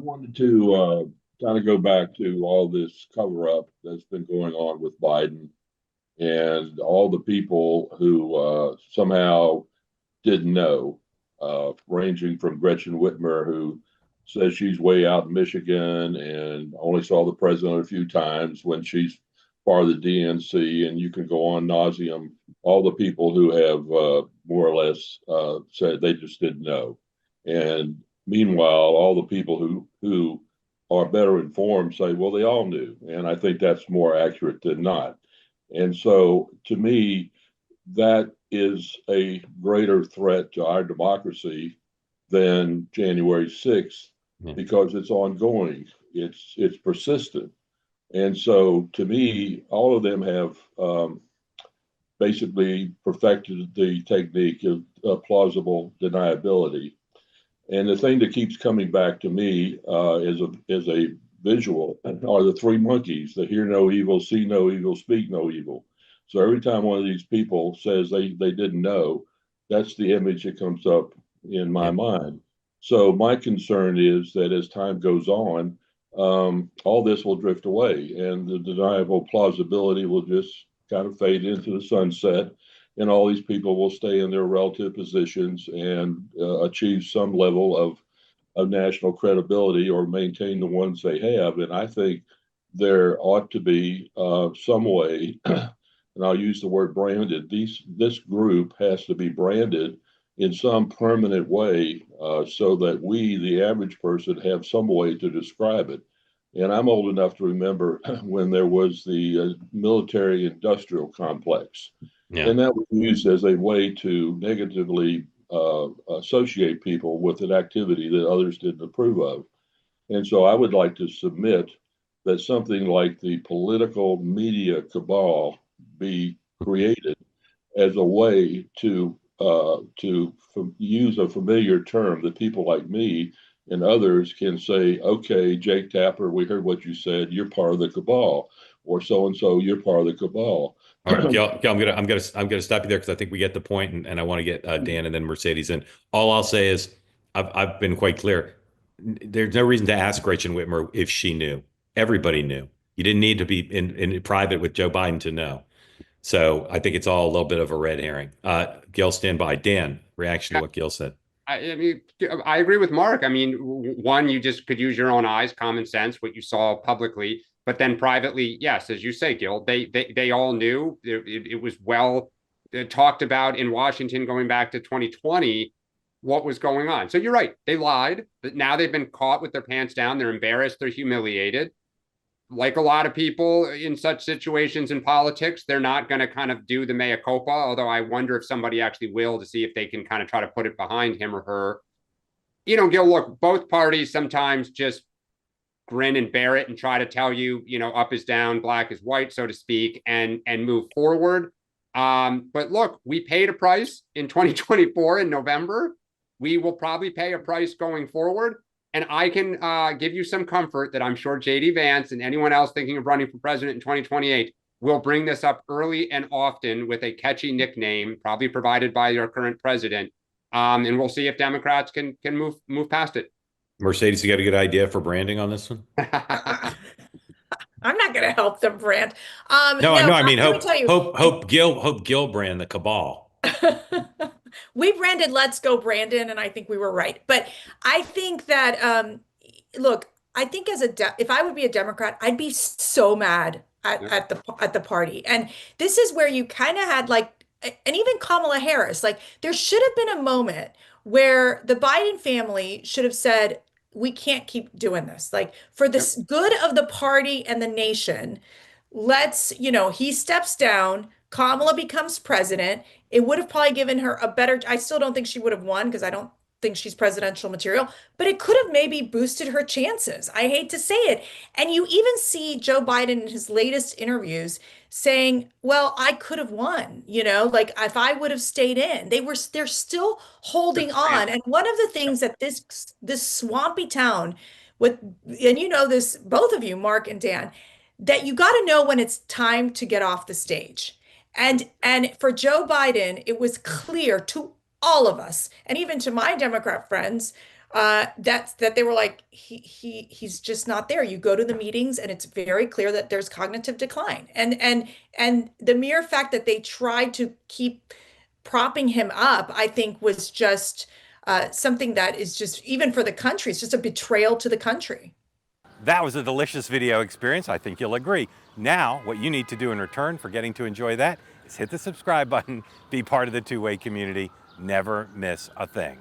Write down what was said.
wanted to kind of go back to all this cover up that's been going on with Biden and all the people who somehow didn't know, ranging from Gretchen Whitmer, who says she's way out in Michigan and only saw the president a few times when she's part of the DNC, and you can go on nauseum. All the people who have more or less said they just didn't know, and meanwhile, all the people who are better informed say, well, they all knew, and I think that's more accurate than not. And so, to me, that is a greater threat to our democracy than January 6th Yeah. because it's ongoing, it's persistent. And so, to me, all of them have basically perfected the technique of plausible deniability. And the thing that keeps coming back to me is a visual are the three monkeys that hear no evil, see no evil, speak no evil. So every time one of these people says they didn't know, that's the image that comes up in my Yeah. mind. So my concern is that as time goes on, all this will drift away and the deniable plausibility will just kind of fade into the sunset, and all these people will stay in their relative positions and achieve some level of national credibility or maintain the ones they have. And I think there ought to be some way, and I'll use the word branded. This group has to be branded in some permanent way so that we, the average person, have some way to describe it. And I'm old enough to remember when there was the military industrial complex, Yeah. and that was used as a way to negatively associate people with an activity that others didn't approve of. And so I would like to submit that something like the political media cabal be created as a way to use a familiar term that people like me and others can say, okay, Jake Tapper, we heard what you said. You're part of the cabal, or so and so, you're part of the cabal. All right, Gil, I'm gonna stop you there because I think we get the point, and I want to get Dan and then Mercedes in. All I'll say is I've been quite clear. There's no reason to ask Gretchen Whitmer if she knew. Everybody knew. You didn't need to be in private with Joe Biden to know. So I think it's all a little bit of a red herring. Gil, stand by. Dan, reaction to what Gil said. I mean, I agree with Mark. I mean, one, you just could use your own eyes, common sense, what you saw publicly, but then privately, yes, as you say, Gil, they all knew. It was well talked about in Washington going back to 2020 what was going on. So you're right, they lied, but now they've been caught with their pants down. They're embarrassed. They're humiliated. Like a lot of people in such situations in politics, they're not going to kind of do the mea culpa, although I wonder if somebody actually will, to see if they can kind of try to put it behind him or her. You know, Gil, look, both parties sometimes just grin and bear it and try to tell you, you know, up is down, black is white, so to speak, and move forward. But look, we paid a price in 2024 in November. We will probably pay a price going forward. And I can give you some comfort that I'm sure J.D. Vance and anyone else thinking of running for president in 2028 will bring this up early and often with a catchy nickname, probably provided by your current president. And we'll see if Democrats can move past it. Mercedes, you got a good idea for branding on this one? I'm not going to help them brand. No, I know. I mean, let me hope, tell you, hope Gil brand the cabal. we branded Let's Go Brandon, and I think we were right. But I think that, look, I think if I would be a Democrat, I'd be so mad at the party. And this is where you kind of had like, and even Kamala Harris, like there should have been a moment where the Biden family should have said, we can't keep doing this. Like for the good of the party and the nation, let's, he steps down, Kamala becomes president. It would have probably given her a better, I still don't think she would have won because I don't think she's presidential material, but it could have maybe boosted her chances. I hate to say it. And you even see Joe Biden in his latest interviews saying, well, I could have won, like if I would have stayed in. They're still holding on. And one of the things that this swampy town with, and this, both of you, Mark and Dan, that you got to know when it's time to get off the stage. And for Joe Biden, it was clear to all of us, and even to my Democrat friends, that they were like, he's just not there. You go to the meetings and it's very clear that there's cognitive decline. And the mere fact that they tried to keep propping him up, I think was just something that is just, even for the country, it's just a betrayal to the country. That was a delicious video experience. I think you'll agree. Now, what you need to do in return for getting to enjoy that is hit the subscribe button, be part of the two-way community, never miss a thing.